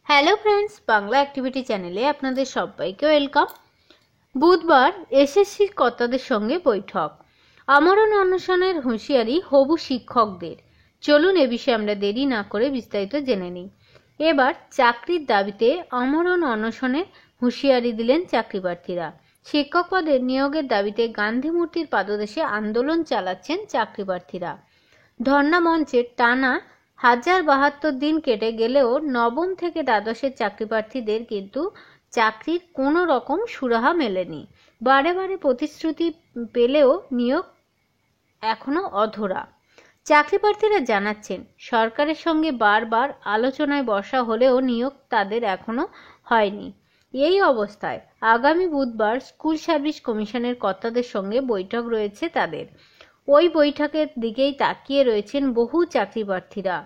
Hello friends, Bangla activity চ্যানেলে আপনাদের সবাইকে ওয়েলকাম। বুধবার এসএসসির কর্তাদের সঙ্গে বৈঠক। আমরণ অনশনের হুঁশিয়ারি হবু শিক্ষকদের। চলুন এ বিষয়ে আমরা দেরি না করে বিস্তারিত জেনে নিই। এবার চাকরির দাবিতে আমরণ অনশনের হুঁশিয়ারি দিলেন চাকরি প্রার্থীরা। শিক্ষক পদের নিয়োগের দাবিতে গান্ধী মূর্তির পাদদেশে আন্দোলন চালাচ্ছেন চাকরি প্রার্থীরা। ধর্ণা মঞ্চের টানা 1072 দিন কেটে গেলেও নবম থেকে দ্বাদশের চাকরি প্রার্থীদের কিন্তু চাকরির কোনো রকম সুরাহা মেলেনি। বারে বারে প্রতিশ্রুতি পেলেও নিয়োগ এখনো অধরা। চাকরি প্রার্থীরা জানাচ্ছেন, সরকারের সঙ্গে বারবার আলোচনায় বসা হলেও নিয়োগ তাদের এখনো হয়নি। এই অবস্থায় আগামী বুধবার স্কুল সার্ভিস কমিশনের কর্তাদের সঙ্গে বৈঠক রয়েছে তাদের। ওই বৈঠকের দিকেই তাকিয়ে রয়েছেন বহু চাকরি প্রার্থীরা।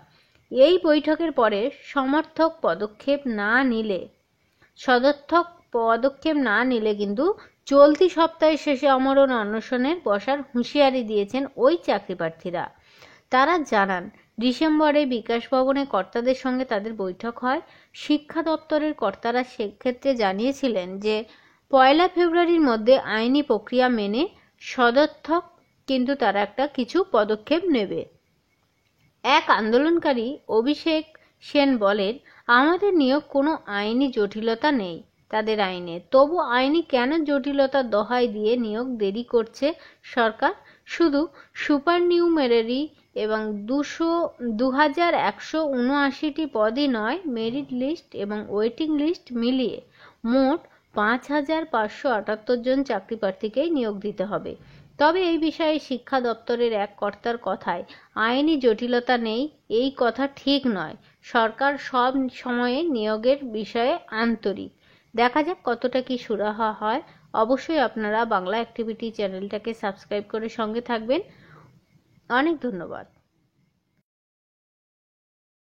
এই বৈঠকের পরে সদর্থক পদক্ষেপ না নিলে কিন্তু চলতি সপ্তাহের শেষে আমরণ অনশনের বসার হুঁশিয়ারি দিয়েছেন ওই চাকরি প্রার্থীরা। তারা জানান, ডিসেম্বরে বিকাশ ভবনে কর্তাদের সঙ্গে তাদের বৈঠক হয়। শিক্ষা দপ্তরের কর্তারা সেক্ষেত্রে জানিয়েছিলেন যে 1 ফেব্রুয়ারির মধ্যে আইনি প্রক্রিয়া মেনে সদর্থক কিন্তু তারা কিছু পদক্ষেপ নেবে। এক আন্দোলনকারী অভিষেক সেন বলেন, আমাদের নিয়োগ কোনো আইনি জটিলতা নেই তাদের আইনে, তবু আইনি কেন জটিলতার দোহাই দিয়ে নিয়োগ দেরি করছে সরকার? শুধু সুপারনিউমেরারি এবং 2179টি পদই নয়, মেরিট লিস্ট এবং ওয়েটিং লিস্ট মিলিয়ে মোট 5578 জন চাকরি প্রার্থীকেই নিয়োগ দিতে হবে। তবে এই বিষয়ে শিক্ষা দপ্তরের এক কর্তার কথায় আইনি জটিলতা নেই, এই কথা ঠিক নয়। সরকার সব সময়ে নিয়োগের বিষয়ে আন্তরিক। দেখা যাক কতটা কি সুরাহা হয়। অবশ্যই আপনারা বাংলা অ্যাক্টিভিটি চ্যানেলটাকে সাবস্ক্রাইব করে সঙ্গে থাকবেন। অনেক ধন্যবাদ।